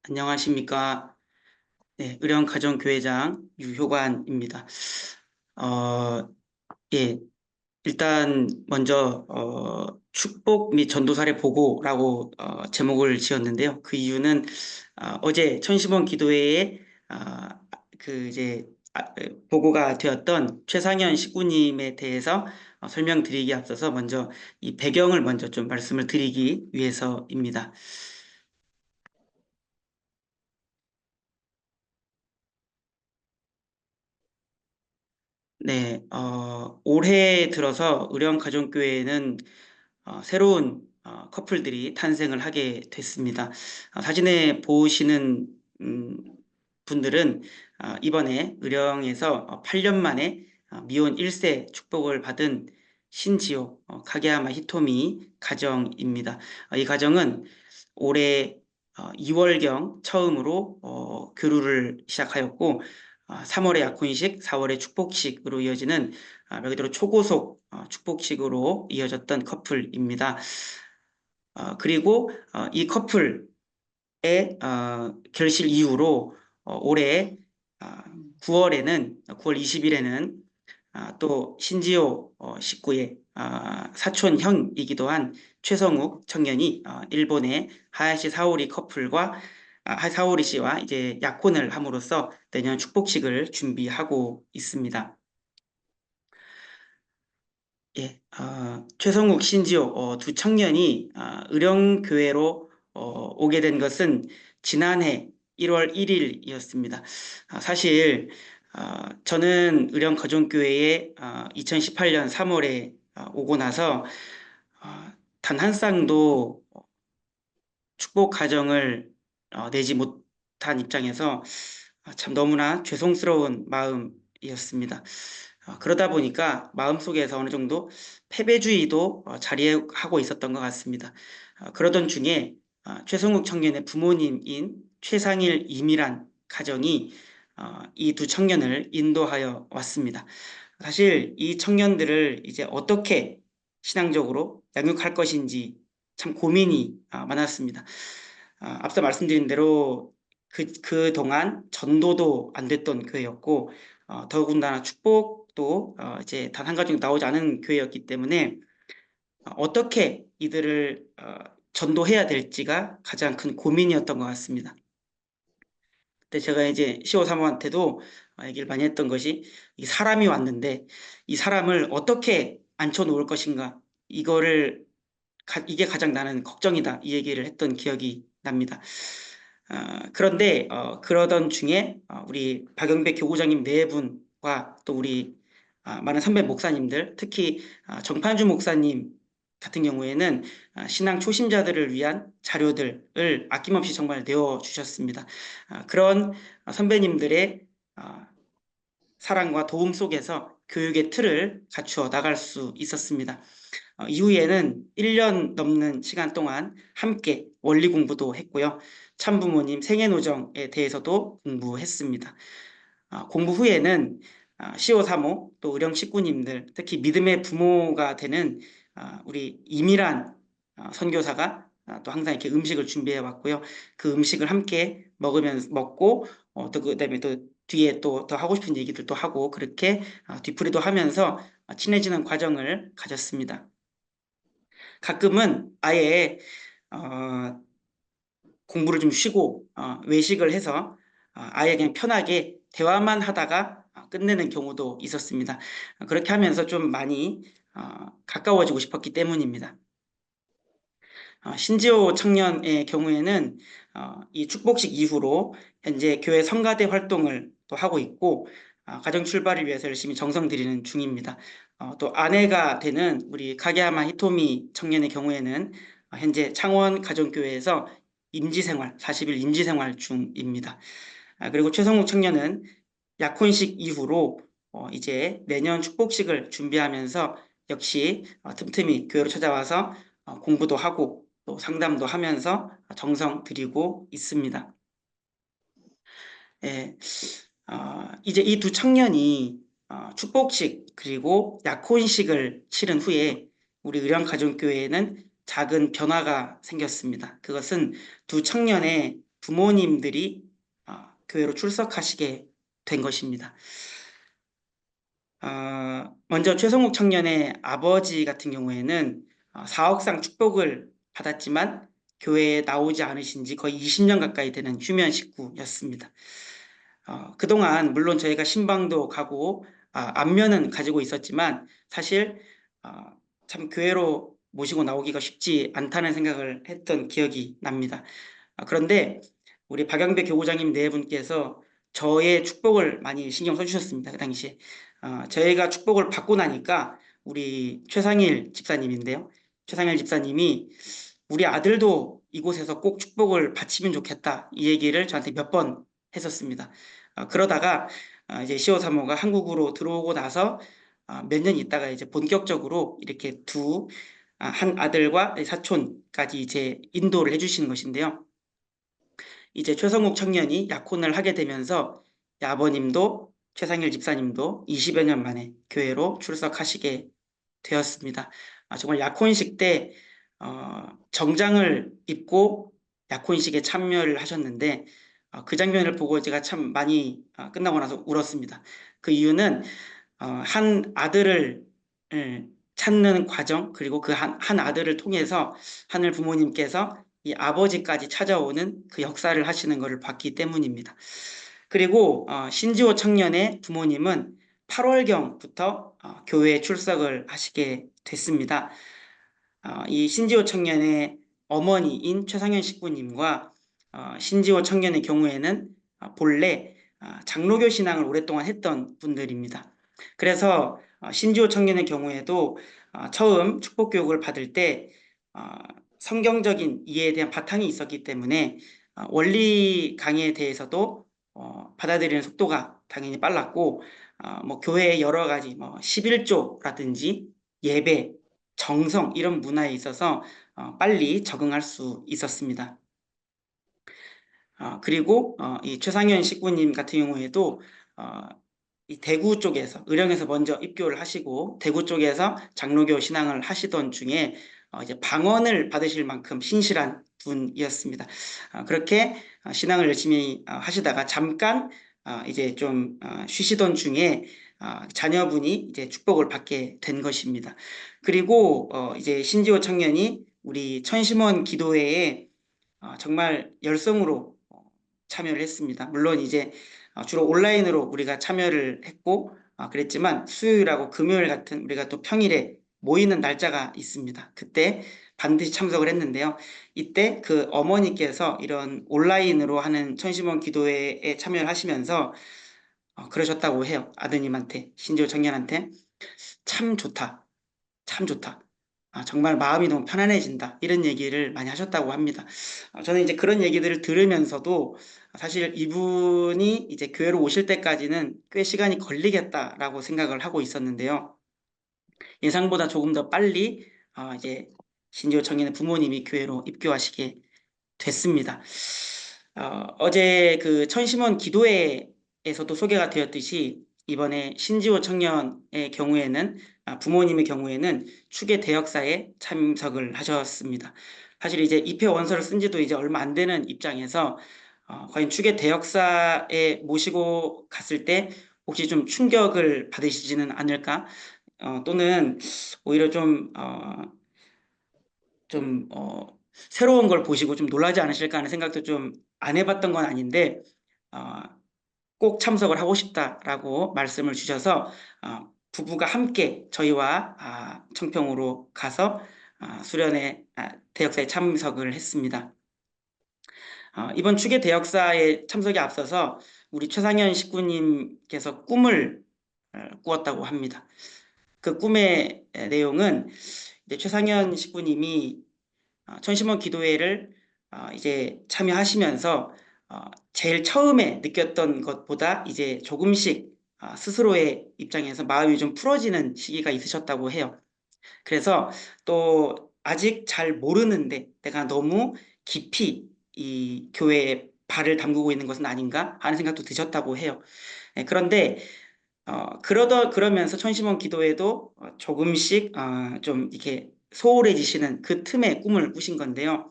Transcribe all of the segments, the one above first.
안녕하십니까. 네, 의령가정교회장 유효관입니다. 어, 예, 일단 먼저 축복 및 전도사례 보고라고 제목을 지었는데요. 그 이유는 어제 천시몬 기도회에 이제 보고가 되었던 최상현 식구님에 대해서 설명드리기 앞서서 먼저 이 배경을 먼저 좀 말씀을 드리기 위해서입니다. 네, 올해 들어서 의령가정교회는 새로운 커플들이 탄생을 하게 됐습니다. 사진에 보시는 분들은 이번에 의령에서 8년 만에 미혼 1세 축복을 받은 신지호, 카게야마 히토미 가정입니다. 이 가정은 올해 2월경 처음으로 교류를 시작하였고 3월에 약혼식, 4월에 축복식으로 이어지는 말 그대로 초고속 축복식으로 이어졌던 커플입니다. 그리고 이 커플의 결실 이후로 올해 9월 20일에는 또 신지호 식구의 사촌 형이기도 한 최성욱 청년이 일본의 하야시 사오리 커플과 사오리 씨와 이제 약혼을 함으로써 내년 축복식을 준비하고 있습니다. 예, 최성욱, 신지호 두 청년이 의령교회로 오게 된 것은 지난해 1월 1일이었습니다. 사실 저는 의령가정교회에 2018년 3월에 오고 나서 단 한 쌍도 축복 가정을 내지 못한 입장에서 참 너무나 죄송스러운 마음이었습니다. 그러다 보니까 마음속에서 어느 정도 패배주의도 자리하고 있었던 것 같습니다. 그러던 중에 최성욱 청년의 부모님인 최상일 이미란 가정이 이 두 청년을 인도하여 왔습니다. 사실 이 청년들을 이제 어떻게 신앙적으로 양육할 것인지 참 고민이 많았습니다. 앞서 말씀드린 대로 그동안 전도도 안 됐던 교회였고, 더군다나 축복도 이제 단 한 가지 나오지 않은 교회였기 때문에 어떻게 이들을 전도해야 될지가 가장 큰 고민이었던 것 같습니다. 그때 제가 이제 시오 사모한테도 얘기를 많이 했던 것이 이 사람이 왔는데 이 사람을 어떻게 앉혀놓을 것인가 이거를 이게 가장 나는 걱정이다 이 얘기를 했던 기억이 납니다. 그런데 그러던 중에 우리 박영배 교구장님 네 분과 또 우리 많은 선배 목사님들 특히 정판주 목사님 같은 경우에는 신앙 초심자들을 위한 자료들을 아낌없이 정말 내어주셨습니다. 그런 선배님들의 사랑과 도움 속에서 교육의 틀을 갖추어 나갈 수 있었습니다. 이후에는 1년 넘는 시간 동안 함께 원리 공부도 했고요. 참부모님 생애노정에 대해서도 공부했습니다. 공부 후에는 시오 사모 또 의령 식구님들 특히 믿음의 부모가 되는 우리 이미란 선교사가 또 항상 이렇게 음식을 준비해 왔고요. 그 음식을 함께 먹고 또 그다음에 또 뒤에 또 더 하고 싶은 얘기들도 하고 그렇게 뒤풀이도 하면서 친해지는 과정을 가졌습니다. 가끔은 아예 어, 공부를 좀 쉬고 외식을 해서 아예 그냥 편하게 대화만 하다가 끝내는 경우도 있었습니다. 그렇게 하면서 좀 많이 가까워지고 싶었기 때문입니다. 신지호 청년의 경우에는 이 축복식 이후로 현재 교회 성가대 활동을 또 하고 있고 가정 출발을 위해서 열심히 정성 들이는 중입니다. 또 아내가 되는 우리 카게야마 히토미 청년의 경우에는 현재 창원 가정교회에서 임지생활, 40일 임지생활 중입니다. 그리고 최성욱 청년은 약혼식 이후로 이제 내년 축복식을 준비하면서 역시 틈틈이 교회로 찾아와서 공부도 하고 또 상담도 하면서 정성 들이고 있습니다. 예, 이제 이 두 청년이 축복식 그리고 약혼식을 치른 후에 우리 의령가정교회에는 작은 변화가 생겼습니다. 그것은 두 청년의 부모님들이 교회로 출석하시게 된 것입니다. 먼저 최성욱 청년의 아버지 같은 경우에는 사업상 축복을 받았지만 교회에 나오지 않으신 지 거의 20년 가까이 되는 휴면 식구였습니다. 그동안 물론 저희가 신방도 가고 안면은 가지고 있었지만 사실 참 교회로 모시고 나오기가 쉽지 않다는 생각을 했던 기억이 납니다. 그런데 우리 박영배 교구장님 네 분께서 저의 축복을 많이 신경 써주셨습니다. 그 당시에 저희가 축복을 받고 나니까 우리 최상일 집사님인데요. 최상일 집사님이 우리 아들도 이곳에서 꼭 축복을 받치면 좋겠다 이 얘기를 저한테 몇 번 했었습니다. 그러다가 이제 시오 사모가 한국으로 들어오고 나서 몇 년 있다가 이제 본격적으로 이렇게 한 아들과 사촌까지 이제 인도를 해주시는 것인데요. 이제 최성욱 청년이 약혼을 하게 되면서 아버님도 최상일 집사님도 20여 년 만에 교회로 출석하시게 되었습니다. 정말 약혼식 때 정장을 입고 약혼식에 참여를 하셨는데 그 장면을 보고 제가 참 많이 끝나고 나서 울었습니다. 그 이유는 한 아들을 찾는 과정 그리고 그 한 아들을 통해서 하늘 부모님께서 이 아버지까지 찾아오는 그 역사를 하시는 것을 봤기 때문입니다. 그리고 신지호 청년의 부모님은 8월경부터 교회에 출석을 하시게 됐습니다. 이 신지호 청년의 어머니인 최상현 식구님과 신지호 청년의 경우에는 본래 장로교 신앙을 오랫동안 했던 분들입니다. 그래서 신지호 청년의 경우에도 처음 축복교육을 받을 때 성경적인 이해에 대한 바탕이 있었기 때문에 원리 강의에 대해서도 받아들이는 속도가 당연히 빨랐고 뭐 교회의 여러 가지 뭐 11조라든지 예배, 정성 이런 문화에 있어서 빨리 적응할 수 있었습니다. 그리고 이 최상현 식구님 같은 경우에도 이 대구 쪽에서 의령에서 먼저 입교를 하시고 대구 쪽에서 장로교 신앙을 하시던 중에 이제 방언을 받으실 만큼 신실한 분이었습니다. 그렇게 신앙을 열심히 하시다가 잠깐 이제 좀 쉬시던 중에 자녀분이 이제 축복을 받게 된 것입니다. 그리고 이제 신지호 청년이 우리 천심원 기도회에 정말 열성으로 참여를 했습니다. 물론 이제 주로 온라인으로 우리가 참여를 했고 그랬지만 수요일하고 금요일 같은 우리가 또 평일에 모이는 날짜가 있습니다. 그때 반드시 참석을 했는데요. 이때 그 어머니께서 이런 온라인으로 하는 천심원 기도회에 참여를 하시면서 그러셨다고 해요. 아드님한테, 신지호 청년한테 참 좋다. 참 좋다. 정말 마음이 너무 편안해진다. 이런 얘기를 많이 하셨다고 합니다. 저는 이제 그런 얘기들을 들으면서도 사실 이분이 이제 교회로 오실 때까지는 꽤 시간이 걸리겠다라고 생각을 하고 있었는데요. 예상보다 조금 더 빨리 이제 신지호 청년의 부모님이 교회로 입교하시게 됐습니다. 어제 그 천심원 기도회에서도 소개가 되었듯이 이번에 신지호 청년의 경우에는 부모님의 경우에는 추계 대역사에 참석을 하셨습니다. 사실 이제 입회 원서를 쓴 지도 이제 얼마 안 되는 입장에서 과연 추계 대역사에 모시고 갔을 때 혹시 좀 충격을 받으시지는 않을까? 또는 오히려 새로운 걸 보시고 좀 놀라지 않으실까 하는 생각도 좀 안 해봤던 건 아닌데, 어, 꼭 참석을 하고 싶다라고 말씀을 주셔서, 부부가 함께 저희와 청평으로 가서 수련회 대역사에 참석을 했습니다. 이번 추계 대역사에 참석에 앞서서 우리 최상현 식구님께서 꿈을 꾸었다고 합니다. 그 꿈의 내용은 이제 최상현 식구님이 천심원 기도회를 이제 참여하시면서 제일 처음에 느꼈던 것보다 이제 조금씩 스스로의 입장에서 마음이 좀 풀어지는 시기가 있으셨다고 해요. 그래서 또 아직 잘 모르는데 내가 너무 깊이 이 교회에 발을 담그고 있는 것은 아닌가 하는 생각도 드셨다고 해요. 그런데 그러면서 천심원 기도회도 조금씩 좀 이렇게 소홀해지시는 그 틈에 꿈을 꾸신 건데요.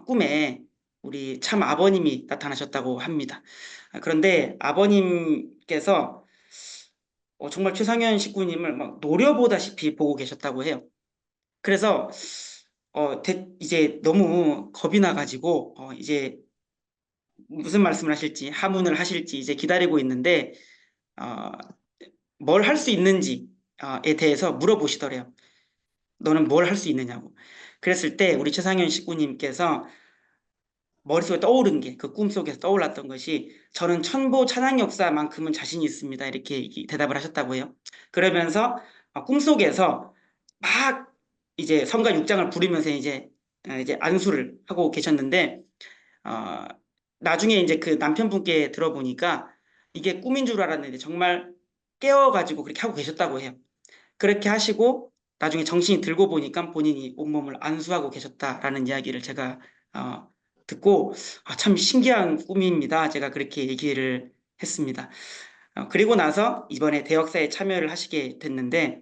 꿈에 우리 참 아버님이 나타나셨다고 합니다. 그런데 아버님께서 정말 최상현 식구님을 막 노려보다시피 보고 계셨다고 해요. 그래서 이제 너무 겁이 나가지고 이제 무슨 말씀을 하실지 하문을 하실지 이제 기다리고 있는데 어, 뭘 할 수 있는지에 대해서 물어보시더래요. 너는 뭘 할 수 있느냐고. 그랬을 때 우리 최상현 식구님께서 머릿속에 떠오른 게 그 꿈속에서 떠올랐던 것이 저는 천보 찬양 역사만큼은 자신이 있습니다. 이렇게 대답을 하셨다고 해요. 그러면서 꿈속에서 막 이제 성가 6장을 부르면서 이제 안수를 하고 계셨는데 어, 나중에 이제 그 남편분께 들어보니까 이게 꿈인 줄 알았는데 정말 깨어가지고 그렇게 하고 계셨다고 해요. 그렇게 하시고 나중에 정신이 들고 보니까 본인이 온몸을 안수하고 계셨다라는 이야기를 제가 어, 듣고 참 신기한 꿈입니다. 제가 그렇게 얘기를 했습니다. 그리고 나서 이번에 대역사에 참여를 하시게 됐는데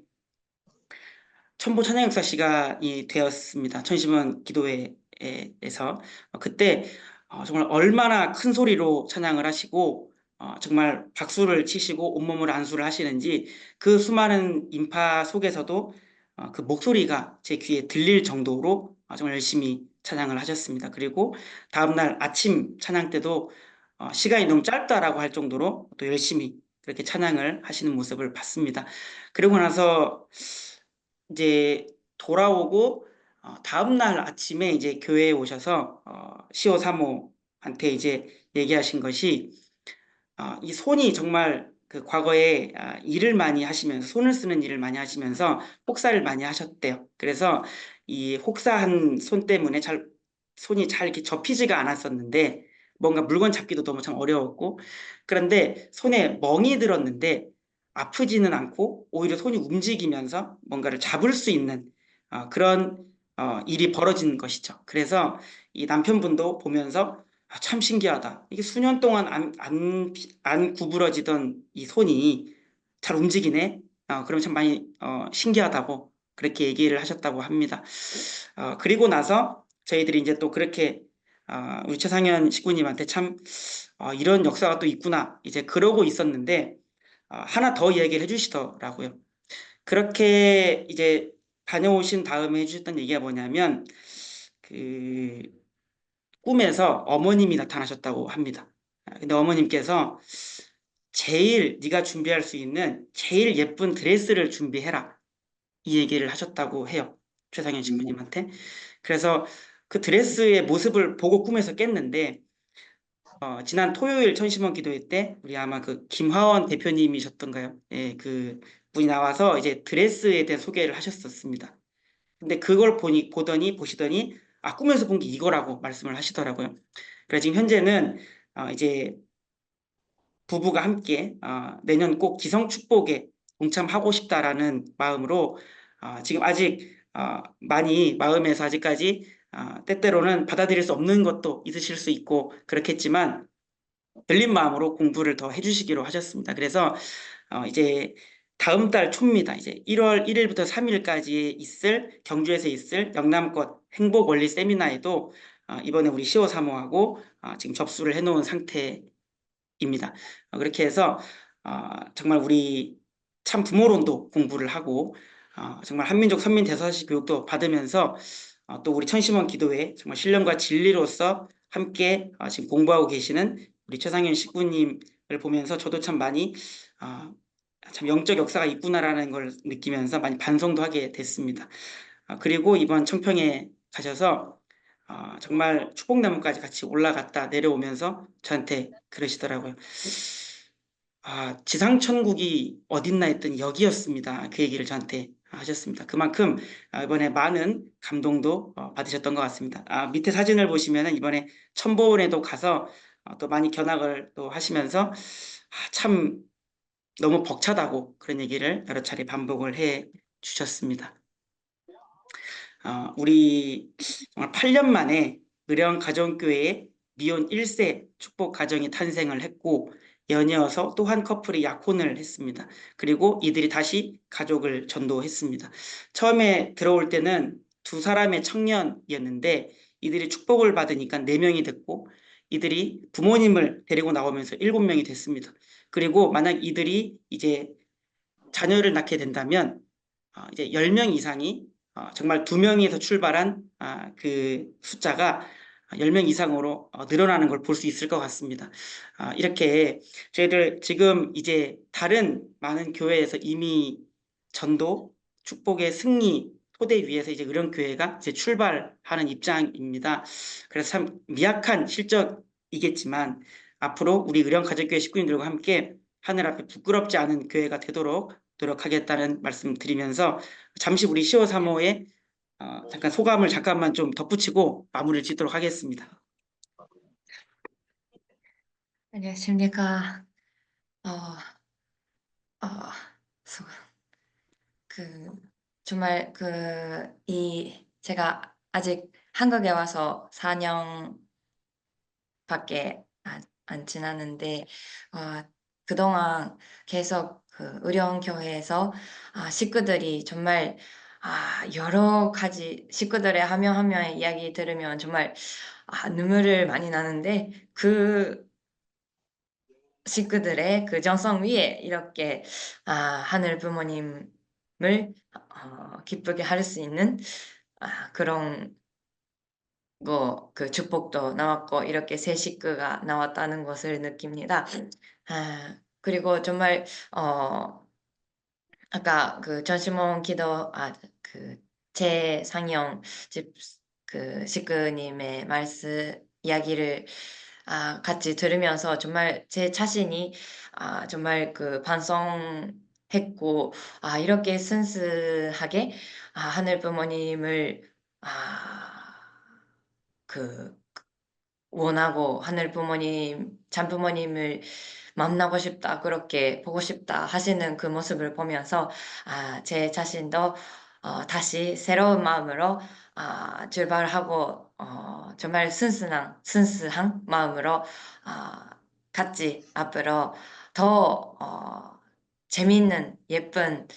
천보 찬양역사 시간이 되었습니다. 천심원 기도회에서 그때 정말 얼마나 큰 소리로 찬양을 하시고 정말 박수를 치시고 온몸을 안수를 하시는지 그 수많은 인파 속에서도 그 목소리가 제 귀에 들릴 정도로 정말 열심히 찬양을 하셨습니다. 그리고 다음날 아침 찬양 때도 시간이 너무 짧다라고 할 정도로 또 열심히 그렇게 찬양을 하시는 모습을 봤습니다. 그리고 나서 이제 돌아오고 다음날 아침에 이제 교회에 오셔서 시오 사모한테 이제 얘기하신 것이 이 손이 정말 그 과거에 일을 많이 하시면서 손을 쓰는 일을 많이 하시면서 혹사를 많이 하셨대요. 그래서 이 혹사한 손 때문에 손이 잘 이렇게 접히지가 않았었는데 뭔가 물건 잡기도 너무 참 어려웠고 그런데 손에 멍이 들었는데 아프지는 않고 오히려 손이 움직이면서 뭔가를 잡을 수 있는 그런 일이 벌어진 것이죠. 그래서 이 남편분도 보면서 참 신기하다. 이게 수년 동안 안 구부러지던 이 손이 잘 움직이네. 그럼 참 많이 신기하다고 그렇게 얘기를 하셨다고 합니다. 그리고 나서 저희들이 이제 또 그렇게 우리 최상현 식구님한테 참 이런 역사가 또 있구나 이제 그러고 있었는데 하나 더 얘기를 해주시더라고요. 그렇게 이제 다녀오신 다음에 해주셨던 얘기가 뭐냐면 그 꿈에서 어머님이 나타나셨다고 합니다. 근데 어머님께서 제일 네가 준비할 수 있는 제일 예쁜 드레스를 준비해라 이 얘기를 하셨다고 해요. 최상현 신부님한테. 그래서 그 드레스의 모습을 보고 꿈에서 깼는데 지난 토요일 천심원 기도회 때 우리 아마 그 김화원 대표님이셨던가요? 예, 그 분이 나와서 이제 드레스에 대한 소개를 하셨었습니다. 근데 그걸 보시더니 꿈에서 본 게 이거라고 말씀을 하시더라고요. 그래서 지금 현재는 이제 부부가 함께 내년 꼭 기성축복에 동참하고 싶다라는 마음으로 지금 아직 많이 마음에서 아직까지 때때로는 받아들일 수 없는 것도 있으실 수 있고 그렇겠지만 열린 마음으로 공부를 더 해주시기로 하셨습니다. 그래서 이제 다음 달 초입니다. 이제 1월 1일부터 3일까지 경주에서 있을 영남권 행복 원리 세미나에도 이번에 우리 시오 사모하고 지금 접수를 해놓은 상태입니다. 그렇게 해서 정말 우리 참 부모론도 공부를 하고 정말 한민족 선민 대사시 교육도 받으면서 또 우리 천심원 기도회 정말 신령과 진리로서 함께 지금 공부하고 계시는 우리 최상현 식구님을 보면서 저도 참 많이 참 영적 역사가 있구나라는 걸 느끼면서 많이 반성도 하게 됐습니다. 그리고 이번 청평에 가셔서 정말 축복나무까지 같이 올라갔다 내려오면서 저한테 그러시더라고요. 지상천국이 어딨나 했더니 여기였습니다. 그 얘기를 저한테 하셨습니다. 그만큼 이번에 많은 감동도 받으셨던 것 같습니다. 밑에 사진을 보시면 이번에 천보원에도 가서 또 많이 견학을 또 하시면서 참 너무 벅차다고 그런 얘기를 여러 차례 반복을 해 주셨습니다. 우리 정말 8년 만에 의령 가정교회에 미혼 1세 축복 가정이 탄생을 했고 연이어서 또 한 커플이 약혼을 했습니다. 그리고 이들이 다시 가족을 전도했습니다. 처음에 들어올 때는 두 사람의 청년이었는데 이들이 축복을 받으니까 4명이 됐고 이들이 부모님을 데리고 나오면서 7명이 됐습니다. 그리고 만약 이들이 이제 자녀를 낳게 된다면 이제 10명 이상이 정말 2명에서 출발한 그 숫자가 10명 이상으로 늘어나는 걸 볼 수 있을 것 같습니다. 이렇게 저희들 지금 이제 다른 많은 교회에서 이미 전도, 축복의 승리 토대 위에서 이제 의령교회가 이제 출발하는 입장입니다. 그래서 참 미약한 실적이겠지만 앞으로 우리 의령가족교회 식구님들과 함께 하늘 앞에 부끄럽지 않은 교회가 되도록 노력하겠다는 말씀 드리면서 잠시 우리 10호 3호의 잠깐 소감을 잠깐만 좀 덧붙이고 마무리를 짓도록 하겠습니다. 안녕하십니까. 어, 어, 소- 그, 정말 제가 아직 한국에 와서 4년밖에 안 지났는데, 그동안 계속 그 의령교회에서 식구들이 정말 여러 가지 식구들의 한 명 한 명의 이야기 들으면 정말 눈물을 많이 나는데 그 식구들의 그 정성 위에 이렇게 하늘 부모님을 기쁘게 할 수 있는 그런 그 축복도 나왔고 이렇게 새 식구가 나왔다는 것을 느낍니다. 그리고 정말 아까 그 전시몬 기도 그 재상영 집 그 식구님의 말씀 이야기를 같이 들으면서 정말 제 자신이 정말 그 반성했고 이렇게 순수하게 하늘 부모님을 그 원하고 하늘 부모님, 잠부모님을 만나고 싶다, 그렇게 보고 싶다 하시는 그 모습을 보면서 제 자신도 다시 새로운 마음으로 출발하고 정말 순수한 마음으로 같이 앞으로 더 재미있는 예쁜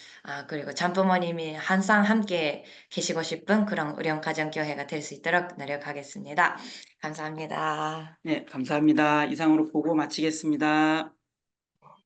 그리고 잠부모님이 항상 함께 계시고 싶은 그런 의령 가정교회가 될 수 있도록 노력하겠습니다. 감사합니다. 네, 감사합니다. 이상으로 보고 마치겠습니다.